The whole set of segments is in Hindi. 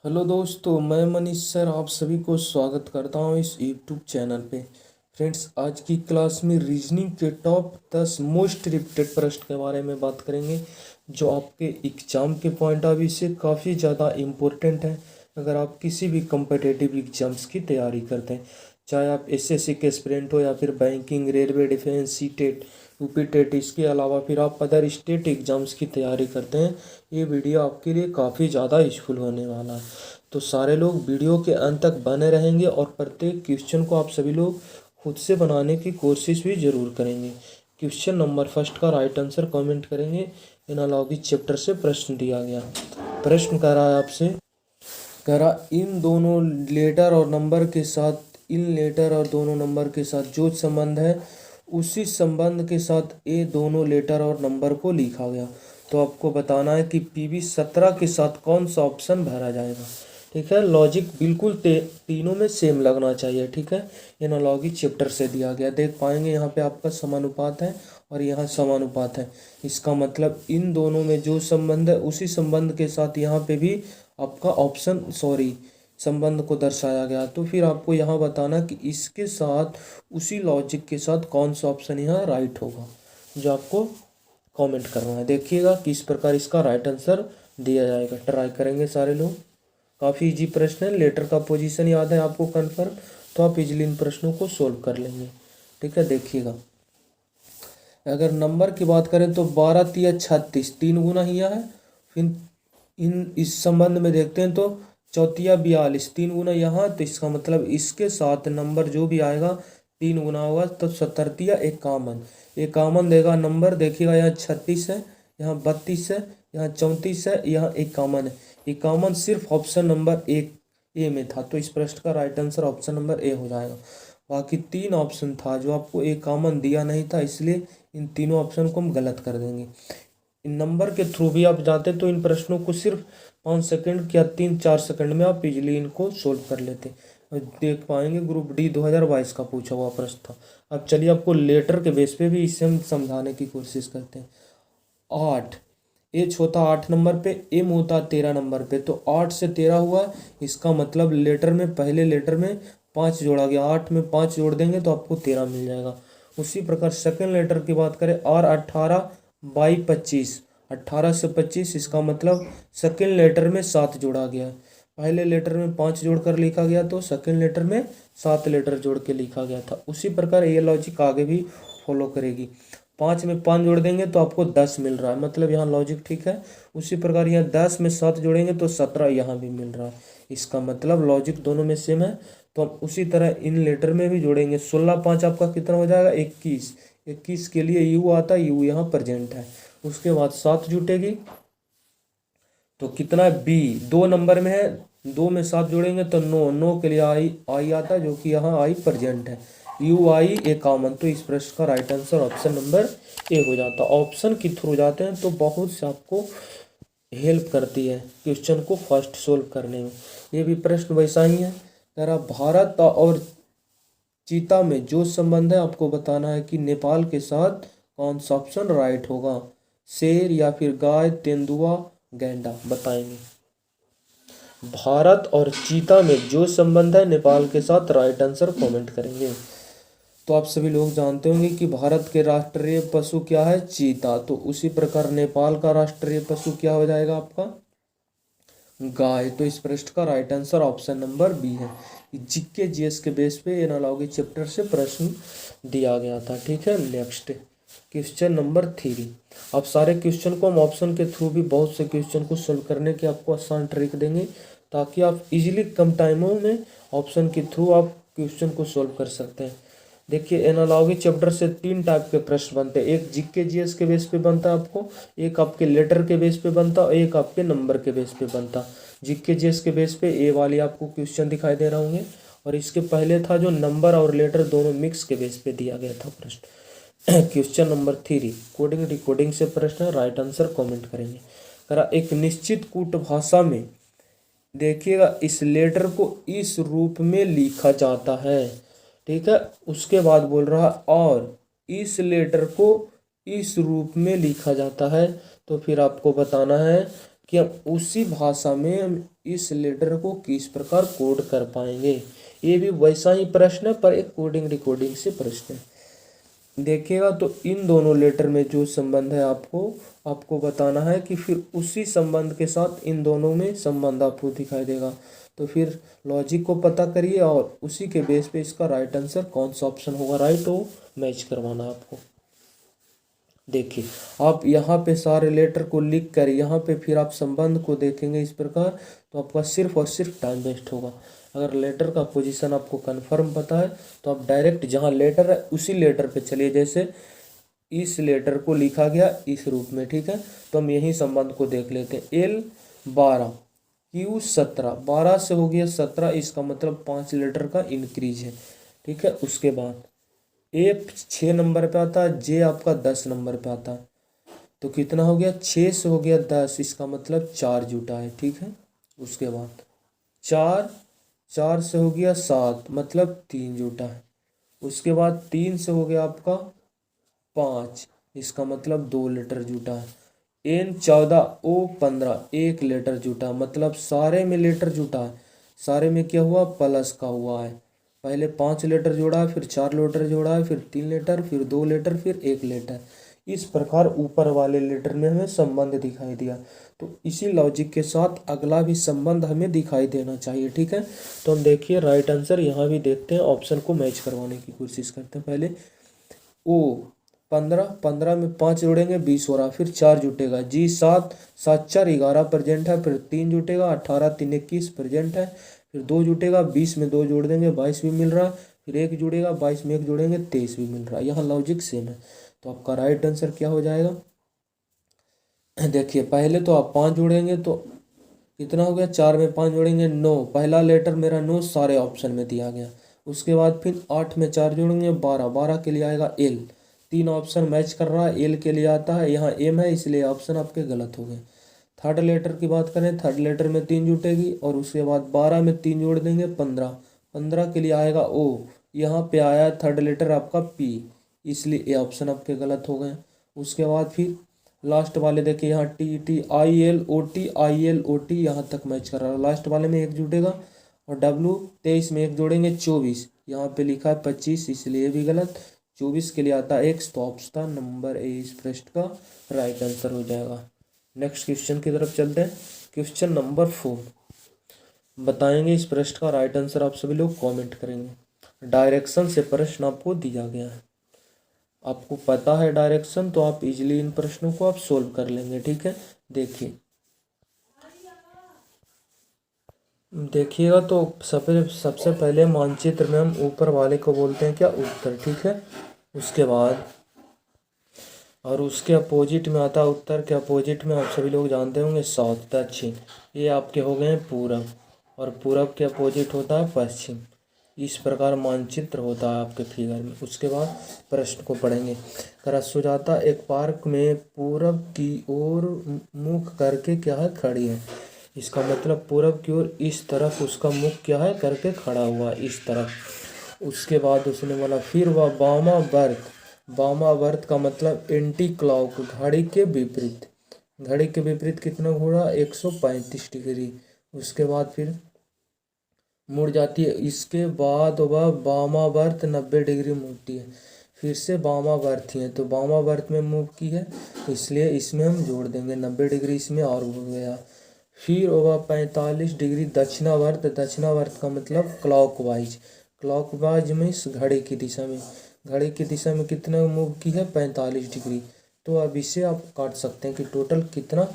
हेलो दोस्तों, मैं मनीष सर आप सभी को स्वागत करता हूं इस यूट्यूब चैनल पे। फ्रेंड्स, आज की क्लास में रीजनिंग के टॉप 10 मोस्ट रिपीटेड प्रश्न के बारे में बात करेंगे जो आपके एग्ज़ाम के पॉइंट ऑफ व्यू से काफ़ी ज़्यादा इम्पोर्टेंट है। अगर आप किसी भी कम्पिटिटिव एग्जाम्स की तैयारी करते हैं, चाहे आप एसएससी के एस्पिरेंट हो या फिर banking, railway, defence, C TET, UP TET, इसके अलावा फिर आप अदर स्टेट एग्जाम्स की तैयारी करते हैं, ये वीडियो आपके लिए काफ़ी ज़्यादा यूजफुल होने वाला है। तो सारे लोग वीडियो के अंत तक बने रहेंगे और प्रत्येक क्वेश्चन को आप सभी लोग खुद से बनाने की कोशिश भी ज़रूर करेंगे। क्वेश्चन नंबर फर्स्ट का राइट आंसर कमेंट करेंगे। एनालॉजी चैप्टर से प्रश्न दिया गया। प्रश्न कह रहा है आपसे, कह रहा इन दोनों लेटर और नंबर के साथ, इन लेटर और दोनों नंबर के साथ जो संबंध है उसी संबंध के साथ ये दोनों लेटर और नंबर को लिखा गया। तो आपको बताना है कि पीवी 17 के साथ कौन सा ऑप्शन भरा जाएगा। ठीक है, लॉजिक बिल्कुल तीनों में सेम लगना चाहिए। ठीक है, एनालॉजी चैप्टर से दिया गया, देख पाएंगे यहाँ पे आपका समानुपात है और यहाँ समानुपात है। इसका मतलब इन दोनों में जो संबंध है उसी संबंध के साथ यहाँ पे भी आपका ऑप्शन संबंध को दर्शाया गया। तो फिर आपको यहाँ बताना कि इसके साथ उसी लॉजिक के साथ कौन सा ऑप्शन यहाँ राइट होगा, जो आपको कमेंट करना है। देखिएगा किस प्रकार इसका राइट आंसर दिया जाएगा। ट्राई करेंगे सारे लोग। काफ़ी इजी प्रश्न है, लेटर का पोजीशन याद है आपको कन्फर्म, तो आप इजीली इन प्रश्नों को सोल्व कर लेंगे। ठीक है, देखिएगा अगर नंबर की बात करें तो 12 तिया 36, 3 गुना ही है। फिर इस संबंध में देखते हैं तो चौतिया 42, 3 गुना यहाँ, तो इसका मतलब इसके साथ नंबर जो भी आएगा 3 गुना होगा, तो 70 51, 51 देगा नंबर। देखिएगा यहाँ 36 है, यहाँ 32 है, यहाँ 34 है, यहाँ 51 है। 51 सिर्फ ऑप्शन नंबर एक ए में था, तो इस प्रश्न का right answer option number A हो जाएगा। बाकी 3 ऑप्शन था जो आपको 51 दिया नहीं था, इसलिए इन तीनों ऑप्शन को हम गलत कर देंगे। इन नंबर के थ्रू भी आप जाते तो इन प्रश्नों को सिर्फ 5 सेकंड या 3-4 सेकंड में आप इजीली इनको सोल्व कर लेते। देख पाएंगे ग्रुप डी 2022 का पूछा हुआ प्रश्न था। अब चलिए आपको लेटर के बेस पे भी इसे हम समझाने की कोशिश करते हैं। 8 एच होता 8 नंबर पे, एम होता 13 नंबर पे, तो 8 से 13 हुआ। इसका मतलब लेटर में, पहले लेटर में 5 जोड़ा गया, 8 में 5 जोड़ देंगे तो आपको 13 मिल जाएगा। उसी प्रकार सेकंड लेटर की बात करें, आर 18 बाई 25, 18 से 25, इसका मतलब सेकंड लेटर में 7 जोड़ा गया है। पहले लेटर में 5 जोड़कर लिखा गया, तो सेकंड लेटर में 7 लेटर जोड़ के लिखा गया था। उसी प्रकार ये लॉजिक आगे भी फॉलो करेगी। 5 में 5 जोड़ देंगे तो आपको 10 मिल रहा है, मतलब यहाँ लॉजिक ठीक है। उसी प्रकार यहाँ 10 में 7 जोड़ेंगे तो 17 यहाँ भी मिल रहा है। इसका मतलब लॉजिक दोनों में सेम है। तो हम उसी तरह इन लेटर में भी जोड़ेंगे। 16 5 आपका कितना हो जाएगा, 21। 21 के लिए यू आता, यू यहाँ प्रेजेंट है। उसके बाद 7 जुटेगी तो कितना है, बी 2 नंबर में है, 2 में 7 जोड़ेंगे तो 9, 9 के लिए आई आई आता, जो कि यहाँ आई प्रेजेंट है। यू आई 51, तो इस प्रश्न का right answer option number A हो जाता। ऑप्शन के थ्रू जाते हैं तो बहुत से आपको हेल्प करती है क्वेश्चन को फर्स्ट सोल्व करने में। ये भी प्रश्न वैसा ही है। जरा भारत और चीता में जो संबंध है आपको बताना है कि नेपाल के साथ कौन सा ऑप्शन राइट होगा, शेर या फिर गाय, तेंदुआ, गैंडा, बताएंगे। भारत और चीता में जो संबंध है नेपाल के साथ, राइट आंसर कमेंट करेंगे। तो आप सभी लोग जानते होंगे कि भारत के राष्ट्रीय पशु क्या है, चीता। तो उसी प्रकार नेपाल का राष्ट्रीय पशु क्या हो जाएगा आपका, गाय। तो इस प्रश्न का right answer option number B है। जीके जीएस के बेस पे एनालॉजी चैप्टर से प्रश्न दिया गया था। ठीक है, नेक्स्ट क्वेश्चन नंबर 3। अब सारे क्वेश्चन को हम ऑप्शन के थ्रू भी बहुत से क्वेश्चन को सोल्व करने की आपको आसान ट्रिक देंगे, ताकि आप इजीली कम टाइमों में ऑप्शन के थ्रू आप क्वेश्चन को सोल्व कर सकते हैं। देखिए, एनालॉजी चैप्टर से 3 टाइप के प्रश्न बनते हैं। एक जीके जीएस के बेस पे बनता है आपको, एक आपके लेटर के बेस पे बनता है, और एक आपके नंबर के बेस पे बनता। जीके जीएस के बेस पे ए वाली आपको क्वेश्चन दिखाई दे रहे होंगे, और इसके पहले था जो नंबर और लेटर दोनों मिक्स के बेस पे दिया गया था प्रश्न। क्वेश्चन नंबर 3 कोडिंग डिकोडिंग से प्रश्न, राइट आंसर कमेंट करेंगे। करा एक निश्चित कूट भाषा में, देखिएगा इस लेटर को इस रूप में लिखा जाता है। ठीक है, उसके बाद बोल रहा और इस लेटर को इस रूप में लिखा जाता है। तो फिर आपको बताना है कि हम उसी भाषा में हम इस लेटर को किस प्रकार कोड कर पाएंगे। ये भी वैसा ही प्रश्न है पर एक कोडिंग रिकॉर्डिंग से प्रश्न है। देखिएगा तो इन दोनों लेटर में जो संबंध है आपको बताना है कि फिर उसी संबंध के साथ इन दोनों में संबंध आपको दिखाई देगा। तो फिर लॉजिक को पता करिए और उसी के बेस पे इसका राइट आंसर कौन सा ऑप्शन होगा राइट वो मैच करवाना आपको। देखिए आप यहाँ पे सारे लेटर को लिख कर यहाँ पे फिर आप संबंध को देखेंगे इस प्रकार, तो आपका सिर्फ और सिर्फ टाइम वेस्ट होगा। अगर लेटर का पोजीशन आपको कंफर्म पता है तो आप डायरेक्ट जहाँ लेटर है उसी लेटर पे चलिए। जैसे इस लेटर को लिखा गया इस रूप में, ठीक है, तो हम यही संबंध को देख लेते हैं। L12 Q17, 12 से हो गया 17, इसका मतलब 5 लेटर का इंक्रीज है, ठीक है। उसके बाद F 6 नंबर पे आता है, J आपका 10 नंबर पे आता है, तो कितना हो गया 6 से हो गया 10, इसका मतलब 4 जुटा है, ठीक है। उसके बाद 4 से हो गया 7, मतलब 3 जुटा है। उसके बाद 3 से हो गया आपका 5, इसका मतलब 2 लेटर जुटा है। N14 O15, 1 लेटर जुटा, मतलब सारे में लेटर जुटा है। सारे में क्या हुआ प्लस का हुआ है। पहले 5 लेटर जोड़ा है, फिर 4 लेटर जोड़ा है, फिर 3 लेटर, फिर 2 लेटर, फिर 1 लेटर। इस प्रकार ऊपर वाले लेटर में हमें संबंध दिखाई दिया, तो इसी लॉजिक के साथ अगला भी संबंध हमें दिखाई देना चाहिए, ठीक है। तो हम देखिए राइट आंसर यहाँ भी देखते हैं, ऑप्शन को मैच करवाने की कोशिश करते हैं। पहले O15 में 5 जोड़ेंगे 20 हो रहा, फिर 4 जुटेगा। G7, 7 4 11 प्रेजेंट है, फिर 3 जुटेगा, 18 3 21 प्रेजेंट है, फिर 2 जुटेगा, 20 में 2 जोड़ देंगे 22 भी मिल रहा, फिर 1 जुड़ेगा, 22 में 1 जोड़ेंगे 23 भी मिल रहा। यहाँ लॉजिक सेम है, तो आपका राइट आंसर क्या हो जाएगा। देखिए पहले तो आप 5 जोड़ेंगे तो कितना हो गया, 4 में 5 जोड़ेंगे 9, पहला लेटर मेरा 9 सारे ऑप्शन में दिया गया। उसके बाद फिर 8 में 4 जोड़ेंगे 12, 12 के लिए आएगा L, 3 ऑप्शन मैच कर रहा है, L के लिए आता है, यहाँ M है इसलिए ऑप्शन आपके गलत हो गए। थर्ड लेटर की बात करें, थर्ड लेटर में 3 जुटेगी और उसके बाद 12 में 3 जोड़ देंगे 15, 15 के लिए आएगा O, यहाँ पे आया थर्ड लेटर आपका P, इसलिए ये ऑप्शन आपके गलत हो गए। उसके बाद फिर लास्ट वाले देखिए यहाँ TTILOT यहाँ तक मैच कर रहा है। लास्ट वाले में 1 जुटेगा और W 23 में 1 जोड़ेंगे 24, यहाँ पे लिखा है 25 इसलिए भी गलत। 24 के लिए आता है X, तो ऑप्शन नंबर ए इस प्रश्न का राइट आंसर हो जाएगा। नेक्स्ट क्वेश्चन की तरफ चलते हैं। क्वेश्चन नंबर 4 बताएंगे इस प्रश्न का राइट आंसर, आप सभी लोग कमेंट करेंगे। डायरेक्शन से प्रश्न आपको दिया गया है, आपको पता है डायरेक्शन तो आप इजीली इन प्रश्नों को आप सोल्व कर लेंगे, ठीक है। देखिएगा तो सबसे पहले मानचित्र में हम ऊपर वाले को बोलते हैं क्या, उत्तर, ठीक है। उसके बाद और उसके अपोजिट में आता है, उत्तर के अपोजिट में आप सभी लोग जानते होंगे साउथ, दक्षिण, ये आपके हो गए हैं पूरब, और पूरब के अपोजिट होता है पश्चिम। इस प्रकार मानचित्र होता है आपके फिगर में। उसके बाद प्रश्न को पढ़ेंगे। सुजाता एक पार्क में पूरब की ओर मुख करके क्या है, खड़ी है। इसका मतलब पूरब की ओर इस तरफ उसका मुख क्या है, करके खड़ा हुआ इस तरफ। उसके बाद उसने बोला फिर वह वामावर्त का मतलब एंटी क्लॉक, घड़ी के विपरीत। घड़ी के विपरीत कितना घूरा, 135 डिग्री। उसके बाद फिर मुड़ जाती है। इसके बाद वह वामावर्त 90 डिग्री मुड़ती है। फिर से वामावर्त ही है तो वामावर्त में मूव की है, इसलिए इसमें हम जोड़ देंगे 90 डिग्री इसमें और हो गया। फिर वह 45 डिग्री दक्षिणावर्त, दक्षिणावर्त का मतलब क्लॉकवाइज, क्लॉकवाइज में इस घड़ी की दिशा में, घड़ी की दिशा में कितना मूव की है, 45 डिग्री। तो अब इसे आप काट सकते हैं कि टोटल कितना।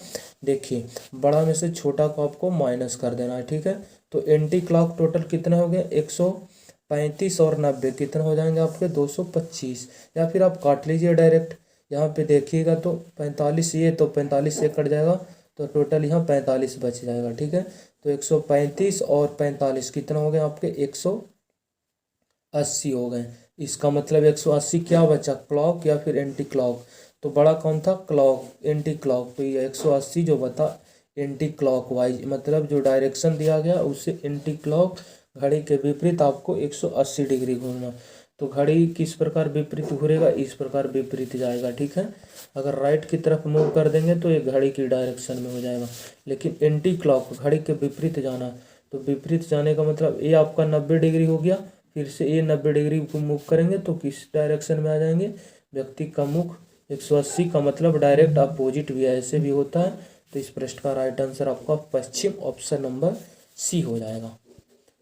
देखिए बड़ा में से छोटा को आपको माइनस कर देना है, ठीक है। तो एंटी क्लॉक टोटल कितना हो गया, 135 और 90 कितना हो जाएंगे आपके 225, या फिर आप काट लीजिए डायरेक्ट। यहाँ पे देखिएगा तो 45, ये तो 45 से कट जाएगा तो टोटल यहाँ 45 बच जाएगा, ठीक है। तो 135 और 45 कितना हो गया आपके 180 हो गए। इसका मतलब 180 क्या बचा, क्लॉक या फिर एंटी क्लॉक। तो बड़ा कौन था, क्लॉक, एंटी क्लॉक। तो ये 180 जो बता एंटी क्लॉक वाइज, मतलब जो डायरेक्शन दिया गया उससे एंटी क्लॉक, घड़ी के विपरीत आपको 180 डिग्री घूमना। तो घड़ी किस प्रकार विपरीत घूरेगा, इस प्रकार विपरीत जाएगा, ठीक है। अगर राइट की तरफ मूव कर देंगे तो ये घड़ी की डायरेक्शन में हो जाएगा, लेकिन एंटी क्लॉक घड़ी के विपरीत जाना है, तो विपरीत जाने का मतलब ये आपका 90 डिग्री हो गया, फिर से ये 90 डिग्री को मूव करेंगे तो किस डायरेक्शन में आ जाएंगे, व्यक्ति का मुख 180 का मतलब डायरेक्ट अपोजिट भी है, ऐसे भी होता है। तो इस प्रश्न का राइट आंसर आपका पश्चिम ऑप्शन नंबर सी हो जाएगा।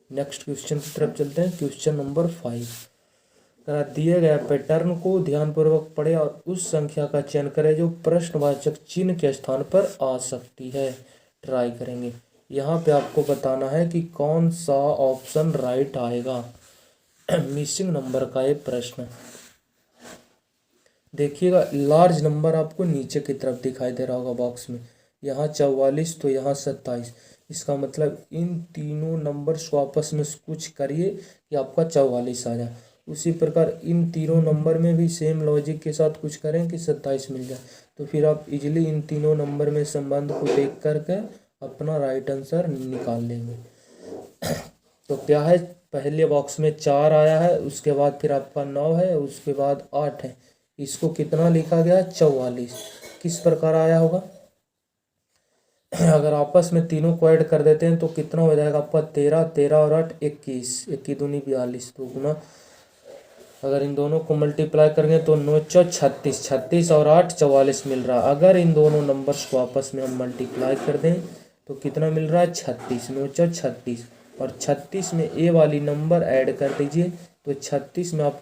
नेक्स्ट क्वेश्चन की तरफ चलते हैं। क्वेश्चन नंबर 5, दिए गए पैटर्न को ध्यानपूर्वक पढ़े और उस संख्या का चयन करें जो प्रश्नवाचक चिन्ह के स्थान पर आ सकती है। ट्राई करेंगे। यहाँ पे आपको बताना है कि कौन सा ऑप्शन राइट आएगा। मिसिंग नंबर का ये प्रश्न देखिएगा, लार्ज नंबर आपको नीचे की तरफ दिखाई दे रहा होगा बॉक्स में, यहाँ 44 तो यहाँ 27। इसका मतलब इन तीनों नंबर्स को आपस में कुछ करिए कि आपका 44 आ जाए। उसी प्रकार इन तीनों नंबर में भी सेम लॉजिक के साथ कुछ करें कि 27 मिल जाए, तो फिर आप इजीली इन तीनों नंबर में संबंध को देख करके अपना राइट आंसर निकाल लेंगे। तो क्या है, पहले बॉक्स में 4 आया है, उसके बाद फिर आपका 9 है, उसके बाद 8 है, इसको कितना लिखा गया, 44। किस प्रकार आया होगा, अगर आपस में तीनों को ऐड कर देते हैं तो कितना हो जाएगा आपका 13, 13 और 8 21, 21 दूनी 42, तो गुना अगर इन दोनों को मल्टीप्लाई करेंगे तो 9 चौ 36, 36 और 8 44 मिल रहा है। अगर इन दोनों नंबर्स को आपस में हम मल्टीप्लाई कर दें तो कितना मिल रहा है, 36, 9 चौ 36, और 36 में ए वाली नंबर ऐड कर दीजिए, तो 36 में आप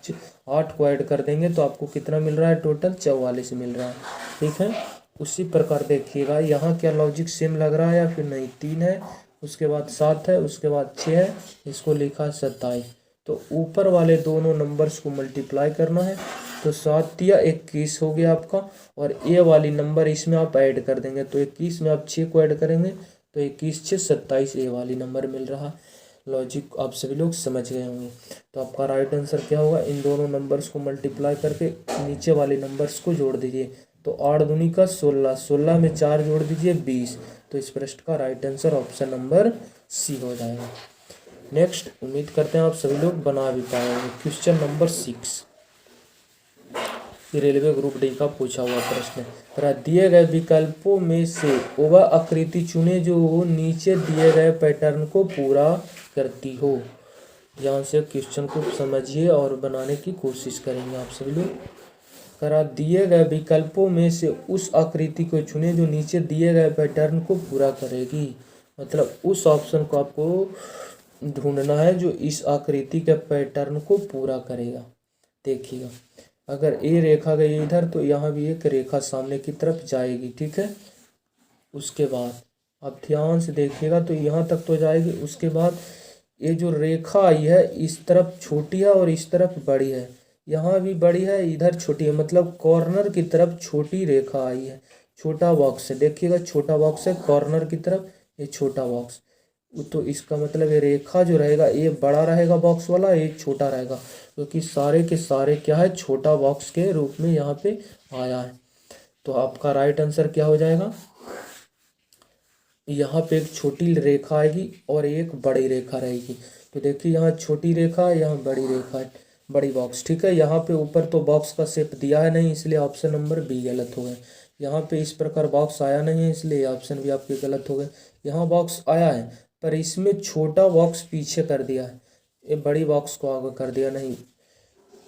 8 को ऐड कर देंगे तो आपको कितना मिल रहा है, टोटल 44 मिल रहा है, ठीक है। उसी प्रकार देखिएगा, यहाँ क्या लॉजिक सेम लग रहा है या फिर नहीं। 3 है, उसके बाद 7 है, उसके बाद 6 है, इसको लिखा 27, तो ऊपर वाले दोनों नंबर्स को मल्टीप्लाई करना है, तो 7 या 21 हो गया आपका, और ए वाली नंबर इसमें आप ऐड कर देंगे, तो 21 में आप 6 को ऐड करेंगे तो 21 6 27 ए वाली नंबर मिल रहा। लॉजिक आप सभी लोग समझ गए होंगे। तो आपका राइट आंसर क्या होगा, इन दोनों नंबर्स को मल्टीप्लाई करके नीचे वाले नंबर्स को जोड़ दीजिए, तो 8 दूनी का 16, 16 में 4 जोड़ दीजिए 20, तो इस प्रश्न का right answer option number C हो जाएगा। नेक्स्ट, उम्मीद करते हैं आप सभी लोग बना भी पाएंगे। Question number 6, railway group D का पूछा हुआ प्रश्न है। दिए गए विकल्पों में से वह आकृति चुने जो नीचे दिए गए पैटर्न को पूरा करती हो। ध्यान से क्वेश्चन को समझिए और बनाने की कोशिश करेंगे आप सभी लोग। दिए गए विकल्पों में से उस आकृति को चुने जो नीचे दिए गए पैटर्न को पूरा करेगी, मतलब उस ऑप्शन को आपको ढूंढना है जो इस आकृति के पैटर्न को पूरा करेगा। देखिएगा, अगर ए रेखा गई इधर तो यहाँ भी एक रेखा सामने की तरफ जाएगी, ठीक है। उसके बाद आप ध्यान से देखिएगा तो यहाँ तक तो जाएगी, उसके बाद ये जो रेखा आई है इस तरफ छोटी है और इस तरफ बड़ी है, यहाँ भी बड़ी है इधर छोटी है, मतलब कॉर्नर की तरफ छोटी रेखा आई है। छोटा बॉक्स है, देखिएगा छोटा बॉक्स है, कॉर्नर की तरफ ये छोटा बॉक्स, तो इसका मतलब ये रेखा जो रहेगा ये बड़ा रहेगा बॉक्स वाला, ये छोटा रहेगा, क्योंकि सारे के सारे क्या है, छोटा बॉक्स के रूप में यहाँ पे आया है। तो आपका राइट आंसर क्या हो जाएगा, यहाँ पे एक छोटी रेखा आएगी और एक बड़ी रेखा रहेगी। तो देखिए यहाँ छोटी रेखा है, यहाँ बड़ी रेखा है, बड़ी बॉक्स, ठीक है। यहाँ पे ऊपर तो बॉक्स का शेप दिया है नहीं, इसलिए ऑप्शन नंबर बी गलत हो गए। यहाँ पे इस प्रकार बॉक्स आया नहीं है, इसलिए ऑप्शन भी आपके गलत हो गए। यहाँ बॉक्स आया है पर इसमें छोटा बॉक्स पीछे कर दिया है, ये बड़ी बॉक्स को आगे कर दिया नहीं,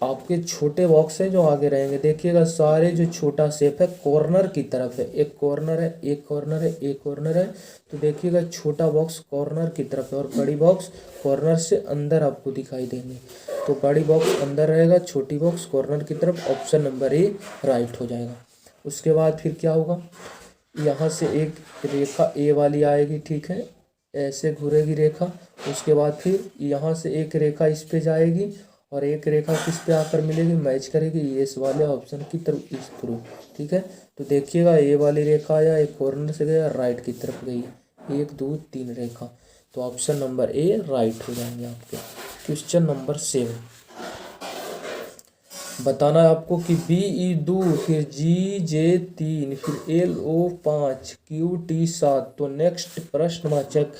आपके छोटे बॉक्स हैं जो आगे रहेंगे। देखिएगा सारे जो छोटा शेप है कॉर्नर की तरफ है, एक कॉर्नर है, एक कॉर्नर है, एक कॉर्नर है, तो देखिएगा छोटा बॉक्स कॉर्नर की तरफ है और बड़ी बॉक्स कॉर्नर से अंदर आपको दिखाई देंगे। तो बड़ी बॉक्स अंदर रहेगा, छोटी बॉक्स कॉर्नर की तरफ, ऑप्शन नंबर ए राइट हो जाएगा। उसके बाद फिर क्या होगा, यहाँ से एक रेखा ए वाली आएगी, ठीक है, ऐसे घूरेगी रेखा। उसके बाद फिर यहाँ से एक रेखा इस पे जाएगी और एक रेखा किस पे आकर मिलेगी, मैच करेगी इस वाले ऑप्शन की तरफ, इस थ्रू, ठीक है। तो देखिएगा ए वाली रेखा आया, एक कॉर्नर से गया, राइट की तरफ गई, 1 2 3 रेखा, तो ऑप्शन नंबर ए राइट हो जाएंगे आपके। क्वेश्चन नंबर 7, बताना है आपको कि BE 2, फिर GJ 3, फिर LO 5, QT 7, तो नेक्स्ट प्रश्नवाचक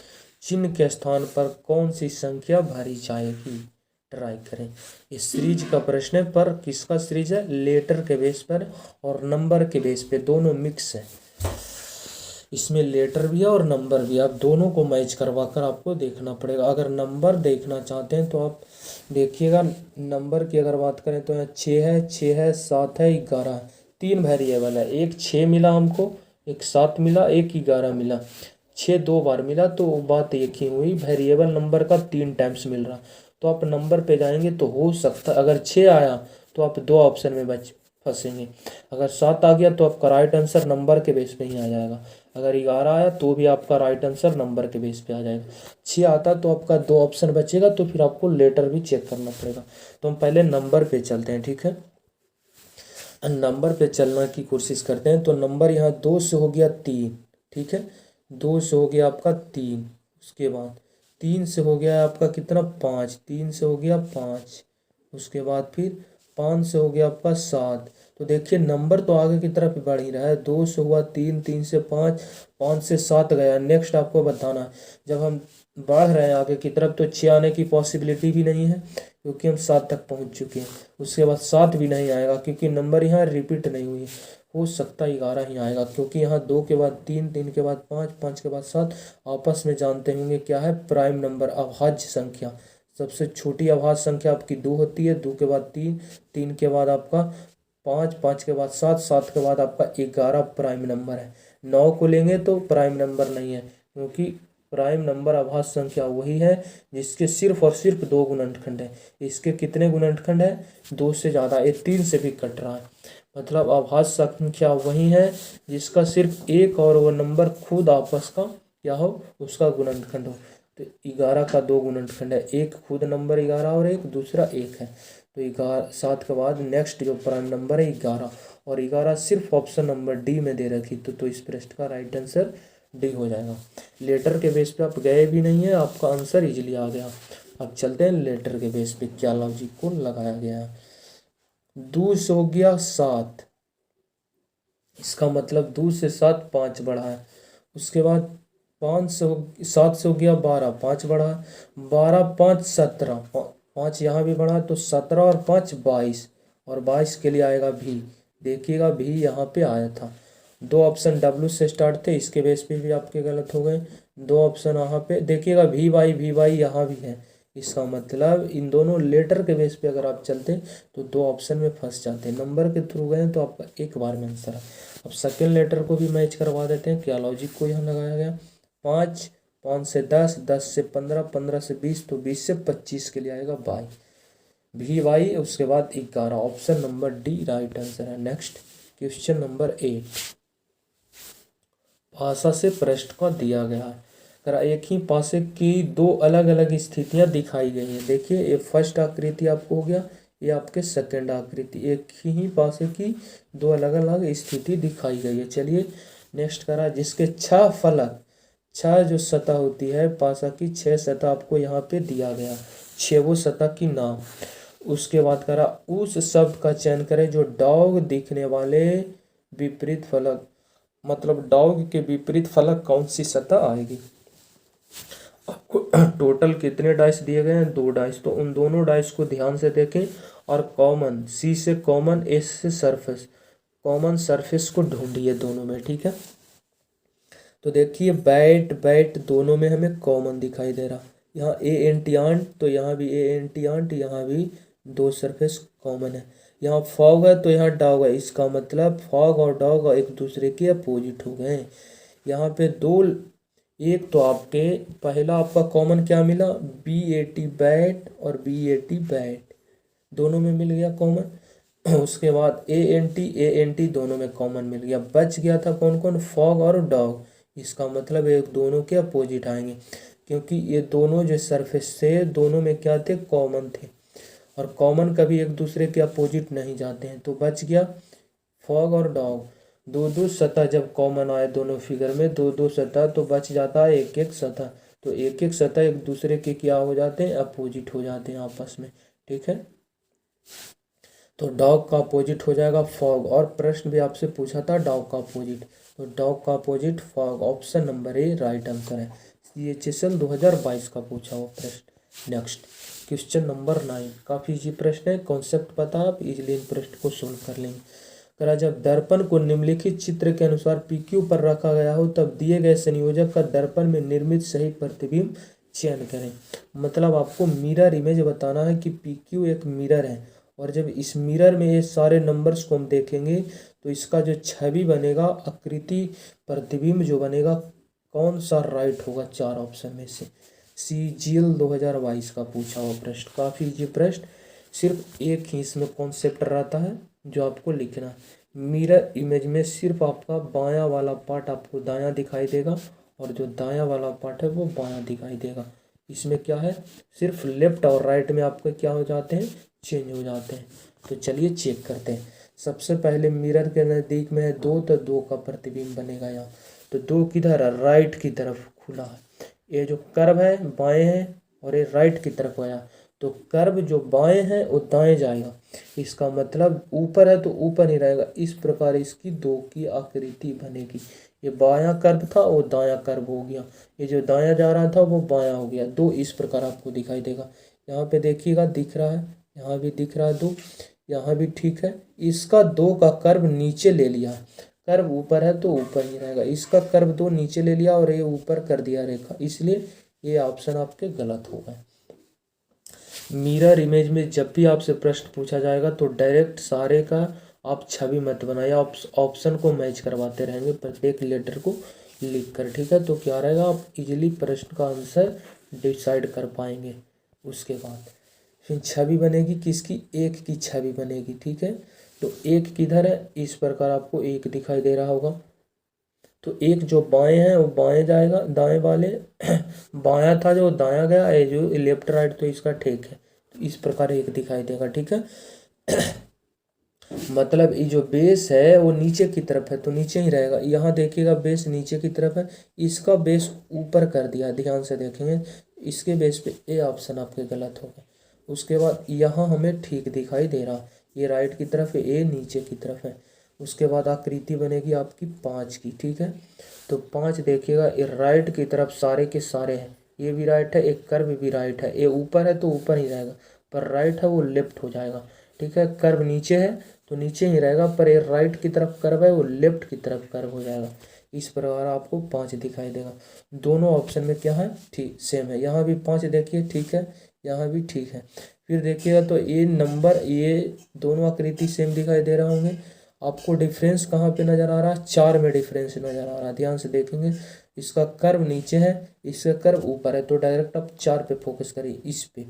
चिन्ह के स्थान पर कौन सी संख्या भरी जाएगी। ट्राई करें। इस सीरीज का प्रश्न है, पर किसका सीरीज है? लेटर के बेस पर और नंबर के बेस पे, दोनों मिक्स है। इसमें लेटर भी है और नंबर भी है, आप दोनों को मैच करवा कर आपको देखना पड़ेगा। अगर नंबर देखना चाहते हैं तो आप देखिएगा, नंबर की अगर बात करें तो यहाँ 6 है 7 है 11 है, 3 वेरिएबल है। एक 6 मिला हमको, एक 7 मिला, एक 11 मिला। 6 2 बार मिला तो बात एक ही हुई, वेरिएबल नंबर का 3 टाइम्स मिल रहा। तो आप नंबर पे जाएंगे तो हो सकता अगर 6 आया तो आप 2 ऑप्शन में बच फंसेंगे। अगर 7 आ गया तो आपका राइट आंसर नंबर के बेस पे ही आ जाएगा। अगर 11 आया तो भी आपका राइट आंसर नंबर के बेस पे आ जाएगा। 6 आता तो आपका 2 ऑप्शन बचेगा, तो फिर आपको लेटर भी चेक करना पड़ेगा। तो हम पहले नंबर पे चलते हैं, ठीक है। नंबर पे चलने की कोशिश करते हैं। तो नंबर यहाँ 2 से हो गया 3, ठीक है। 2 से हो गया आपका 3, उसके बाद 3 से हो गया आपका कितना? 5, 3 से हो गया 5, उसके बाद फिर 5 से हो गया आपका 7। तो देखिए नंबर तो आगे की तरफ बढ़ ही रहा है। 2 से हुआ 3, 3 से 5, 5 से 7 गया। नेक्स्ट आपको बताना है, जब हम बढ़ रहे हैं आगे की तरफ तो 6 आने की पॉसिबिलिटी भी नहीं है, क्योंकि हम 7 तक पहुंच चुके हैं। उसके बाद 7 भी नहीं आएगा, क्योंकि नंबर यहाँ रिपीट नहीं हुई। हो सकता है 11 ही आएगा, क्योंकि यहाँ 2 के बाद 3, 3 के बाद 5, 5 के बाद 7 आपस में जानते होंगे क्या है? प्राइम नंबर, अभाज्य संख्या। सबसे छोटी अभाज्य संख्या आपकी 2 होती है, 2 के बाद 3, 3 के बाद आपका 5, 5 के बाद 7, 7 के बाद आपका 11 प्राइम नंबर है। 9 को लेंगे तो प्राइम नंबर नहीं है, क्योंकि प्राइम नंबर अभाज्य संख्या वही है जिसके सिर्फ और सिर्फ 2 गुणनखंड है। इसके कितने गुणनखंड है? 2 से ज़्यादा, ये 3 से भी कट रहा है। मतलब अभाज्य संख्या वही है जिसका सिर्फ एक और वो नंबर खुद आपस का क्या हो? उसका गुणनखंड हो। तो 11 का 2 गुणनखंड है, एक खुद नंबर 11 और एक दूसरा 1 है। तो 11 7 के बाद नेक्स्ट जो प्राइम नंबर है 11, और 11 सिर्फ ऑप्शन नंबर डी में दे रखी। तो इस प्रश्न का राइट आंसर डी हो जाएगा। लेटर के बेस पे आप गए भी नहीं है, आपका आंसर इजीली आ गया। अब चलते हैं लेटर के बेस पे क्या लॉजिक को लगाया गया है। 2 से हो गया 7, इसका मतलब 2 से 7 5 बढ़ा है। उसके बाद 7 से हो गया 12, 5 बढ़ा है। 12 5 17, 5 यहाँ भी बढ़ा, तो 17 और 5 22, और 22 के लिए आएगा भी। देखिएगा भी यहाँ पे आया था। 2 ऑप्शन डब्ल्यू से स्टार्ट थे, इसके बेस पे भी आपके गलत हो गए। 2 ऑप्शन यहाँ पे देखिएगा भी वाई यहाँ भी है। इसका मतलब इन दोनों लेटर के बेस पे अगर आप चलते तो 2 ऑप्शन में फंस जाते। नंबर के थ्रू गए तो आपका एक बार में आंसर है। अब सेकेंड लेटर को भी मैच करवा देते हैं। क्या लॉजिक को यहाँ लगाया गया? 5, 5 से 10, 10 से 15, 15 से 20, तो 20 से 25 के लिए आएगा वाई, भी वाई। उसके बाद 11, option number D right answer है। नेक्स्ट क्वेश्चन नंबर 8, भाषा से प्रश्न का दिया गया है। एक ही पासे की 2 अलग अलग स्थितियां दिखाई गई हैं। देखिए ये फर्स्ट आकृति आपको हो गया, ये आपके सेकंड आकृति। एक ही पासे की 2 अलग अलग स्थिति दिखाई गई है। चलिए नेक्स्ट करा, जिसके 6 फलक, 6 जो सतह होती है पासा की, 6 सतह आपको यहाँ पे दिया गया, 6 वो सतह की नाम। उसके बाद करा, उस शब्द का चयन करें जो डॉग दिखने वाले विपरीत फलक, मतलब डॉग के विपरीत फलक कौन सी सतह आएगी। आपको टोटल कितने डाइस दिए गए हैं? 2 डाइस। तो उन दोनों डाइस को ध्यान से देखें और कॉमन, सी से कॉमन, एस से सरफेस, कॉमन सरफेस को ढूंढिए दोनों में, ठीक है। तो देखिए बैट बैट दोनों में हमें कॉमन दिखाई दे रहा। यहाँ ए एंटी आंट, तो यहाँ भी ए एंटी आंट, यहाँ भी 2 सरफेस कॉमन है। यहाँ फॉग है तो यहाँ डॉग है, इसका मतलब फॉग और डॉग एक दूसरे के अपोजिट हो गए। यहाँ पे 2, एक तो आपके पहला आपका कॉमन क्या मिला? BAT बैट और BAT बैट, दोनों में मिल गया कॉमन। उसके बाद ANT दोनों में कॉमन मिल गया। बच गया था कौन कौन? फॉग और डॉग। इसका मतलब एक दोनों के अपोजिट आएंगे, क्योंकि ये दोनों जो सरफेस थे दोनों में क्या थे? कॉमन थे, और कॉमन कभी एक दूसरे के अपोजिट नहीं जाते हैं। तो बच गया फॉग और डॉग। 2 सतह जब कॉमन आए दोनों फिगर में, 2 सतह, तो बच जाता है 1 सतह। तो 1 सतह एक दूसरे के क्या हो जाते हैं? अपोजिट हो जाते हैं आपस में, ठीक है। तो डॉग का अपोजिट हो जाएगा फॉग, और प्रश्न भी आपसे पूछा था डॉग का अपोजिट, तो डॉग का opposite fog, option number A right answer है। CHSL 2022 का पूछा हुआ प्रश्न। नेक्स्ट क्वेश्चन नंबर 9 काफ़ी इजी प्रश्न है, कॉन्सेप्ट पता है आप इजीली इन प्रश्न को सोल्व कर लेंगे। करा जब दर्पण को निम्नलिखित चित्र के अनुसार PQ पर रखा गया हो तब दिए गए संयोजक का दर्पण में निर्मित सही प्रतिबिंब चयन करें। मतलब आपको मिरर इमेज बताना है कि PQ एक मिरर है और जब इस मिरर में ये सारे नंबर्स को हम देखेंगे तो इसका जो छवि बनेगा, आकृति प्रतिबिंब जो बनेगा, कौन सा राइट होगा चार ऑप्शन में से। CGL 2022 का पूछा हुआ प्रश्न, काफ़ी इजी प्रश्न, सिर्फ एक ही इसमें कॉन्सेप्ट रहता है जो आपको लिखना है। मिरर इमेज में सिर्फ आपका बायां वाला पार्ट आपको दायां दिखाई देगा और जो दायां वाला पार्ट है वो बायां दिखाई देगा। इसमें क्या है, सिर्फ लेफ्ट और राइट में आपके क्या हो जाते हैं, चेंज हो जाते हैं। तो चलिए चेक करते हैं। सबसे पहले मिरर के नज़दीक में है 2, तो 2 का प्रतिबिंब बनेगा यहाँ। तो 2 किधर है, राइट की तरफ खुला है। ये जो कर्व है बाएं है और ये राइट की तरफ आया, तो कर्व जो बाएं है वो दाएं जाएगा। इसका मतलब ऊपर है तो ऊपर ही रहेगा। इस प्रकार इसकी 2 की आकृति बनेगी। ये बायां कर्व था वो दायां कर्व हो गया, ये जो दायां जा रहा था वो बायां हो गया। 2 इस प्रकार आपको दिखाई देगा। यहाँ पे देखिएगा दिख रहा है, यहाँ भी दिख रहा है 2, यहाँ भी ठीक है। इसका 2 का कर्व नीचे ले लिया, कर्व ऊपर है तो ऊपर ही रहेगा। इसका कर्व 2 नीचे ले लिया और ये ऊपर कर दिया रेखा, इसलिए ये ऑप्शन आपके गलत हो गए। मिरर इमेज में जब भी आपसे प्रश्न पूछा जाएगा तो डायरेक्ट सारे का आप छवि मत बनाइए, ऑप्शन को मैच करवाते रहेंगे प्रत्येक लेटर को लिख कर, ठीक है। तो क्या रहेगा, आप इजीली प्रश्न का आंसर डिसाइड कर पाएंगे। उसके बाद फिर छवि बनेगी किसकी, 1 की छवि बनेगी, ठीक है। तो 1 किधर है, इस प्रकार आपको 1 दिखाई दे रहा होगा। तो 1 जो बाएं है वो बाएं जाएगा, दाएं वाले बायां था जो दायां गया, ये जो लेफ्ट राइट तो इसका ठीक है। तो इस प्रकार 1 दिखाई देगा, ठीक है। मतलब ये जो बेस है वो नीचे की तरफ है तो नीचे ही रहेगा। यहाँ देखिएगा बेस नीचे की तरफ है, इसका बेस ऊपर कर दिया, ध्यान से देखेंगे। इसके बेस पे ए ऑप्शन आपके गलत हो गए। उसके बाद यहाँ हमें ठीक दिखाई दे रहा, ये राइट की तरफ है, ए नीचे की तरफ है। उसके बाद आकृति बनेगी आपकी 5 की, ठीक है। तो 5 देखिएगा, ये राइट की तरफ सारे के सारे हैं, ये भी राइट है, एक कर्व भी राइट है। ये ऊपर है तो ऊपर ही रहेगा, पर राइट है वो लेफ्ट हो जाएगा, ठीक है। कर्व नीचे है तो नीचे ही रहेगा, पर ये राइट की तरफ कर्व है वो लेफ्ट की तरफ कर्व हो जाएगा। इस प्रकार आपको 5 दिखाई देगा। दोनों ऑप्शन में क्या है, ठीक सेम है। यहाँ भी 5 देखिए, ठीक है, यहाँ भी ठीक है। फिर देखिएगा तो ये नंबर, ये दोनों आकृति सेम दिखाई दे रहे होंगे। आपको डिफरेंस कहाँ पे नज़र आ रहा है, 4 में डिफरेंस नज़र आ रहा है। ध्यान से देखेंगे, इसका कर्व नीचे है, इसका कर्व ऊपर है, तो डायरेक्ट आप 4 पे फोकस करिए, इस पे।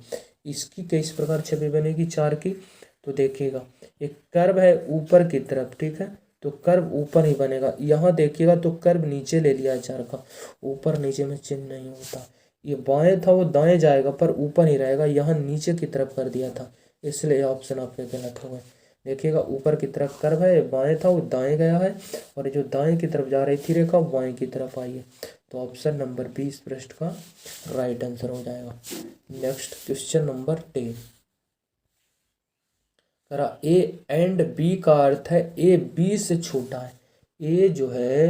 इसकी किस प्रकार छवि बनेगी 4 की, तो देखिएगा एक कर्व है ऊपर की तरफ, ठीक है, तो कर्व ऊपर ही बनेगा। यहाँ देखिएगा तो कर्व नीचे ले लिया 4 का, ऊपर नीचे में चिन्ह नहीं होता। ये बाएं था वो दाएं जाएगा पर ऊपर ही रहेगा, यहाँ नीचे की तरफ कर दिया था, इसलिए ऑप्शन आपके गलत हो गए। देखिएगा ऊपर की तरफ कर्व है, बाएं था वो दाएं गया है, और जो दाएं की तरफ जा रही थी रेखा बाएं की तरफ आई है। तो ऑप्शन नंबर 20 प्रश्न का राइट आंसर हो जाएगा। नेक्स्ट क्वेश्चन नंबर 10 करा, ए एंड बी का अर्थ है ए बी से छोटा है। ए जो है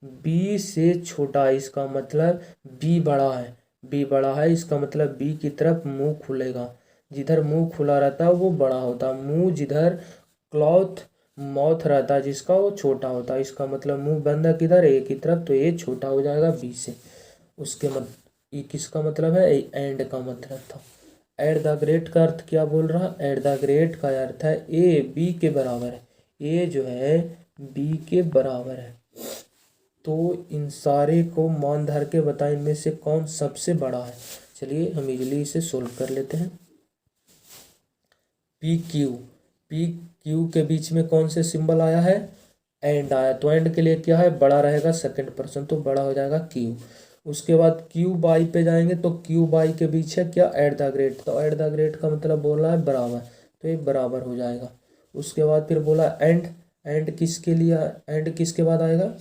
बी से छोटा है, इसका मतलब बी बड़ा है, बी बड़ा है, इसका मतलब बी की तरफ मुंह खुलेगा। जिधर मुंह खुला रहता है वो बड़ा होता है, मुंह जिधर क्लॉथ माउथ रहता है जिसका वो छोटा होता है। इसका मतलब मुंह बंद है किधर, ए की तरफ, तो ए छोटा हो जाएगा बी से। उसके ये किसका मतलब है, एंड का मतलब था। एट द ग्रेट का अर्थ क्या बोल रहा, एट द ग्रेट का अर्थ है ए बी के बराबर है, ए जो है बी के बराबर है। तो इन सारे को मान धर के बताएं इनमें से कौन सबसे बड़ा है। चलिए हम इजली इसे सोल्व कर लेते हैं। पी क्यू के बीच में कौन से सिंबल आया है, एंड आया, तो एंड के लिए क्या है, बड़ा रहेगा सेकंड पर्सन, तो बड़ा हो जाएगा क्यू। उसके बाद क्यू बाई पे जाएंगे तो क्यू बाई के बीच है क्या, एट द ग्रेट, तो एट द ग्रेट का मतलब बोल रहा है बराबर, तो ये बराबर हो जाएगा। उसके बाद फिर बोला एंड किसके लिए, एंड किसके बाद आएगा,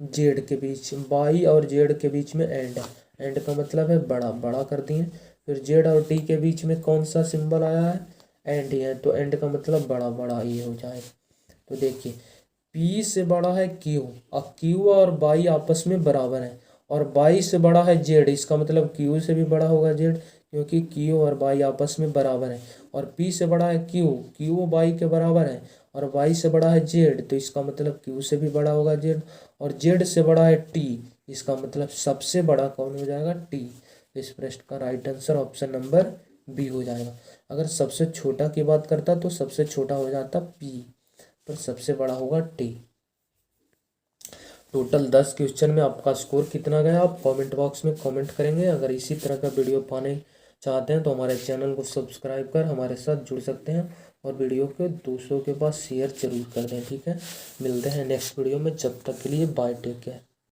जेड के बीच, बाई और जेड के बीच में एंड है, एंड का मतलब है बड़ा, बड़ा कर दिए। फिर जेड और टी के बीच में कौन सा सिंबल आया है, एंड है, तो एंड का मतलब बड़ा, बड़ा ये हो जाएगा। तो देखिए पी से बड़ा है क्यू, और क्यू और बाई आपस में बराबर है, और बाई से बड़ा है जेड, इसका मतलब क्यू से भी बड़ा होगा जेड, क्योंकि क्यू और वाई आपस में बराबर है, और पी से बड़ा है क्यू, क्यू वाई के बराबर है, और वाई से बड़ा है जेड, तो इसका मतलब क्यू से भी बड़ा होगा जेड, और जेड से बड़ा है टी, इसका मतलब सबसे बड़ा कौन हो जाएगा, टी। इस प्रश्न का right answer option number B हो जाएगा। अगर सबसे छोटा की बात करता तो सबसे छोटा हो जाता पी, पर सबसे बड़ा होगा टी। टोटल 10 क्वेश्चन में आपका स्कोर कितना गया आप कमेंट बॉक्स में कमेंट करेंगे। अगर इसी तरह का वीडियो पाने चाहते हैं तो हमारे चैनल को सब्सक्राइब कर हमारे साथ जुड़ सकते हैं, और वीडियो को दूसरों के पास शेयर जरूर कर दें। ठीक है, मिलते हैं नेक्स्ट वीडियो में, जब तक के लिए बाय, टेक केयर।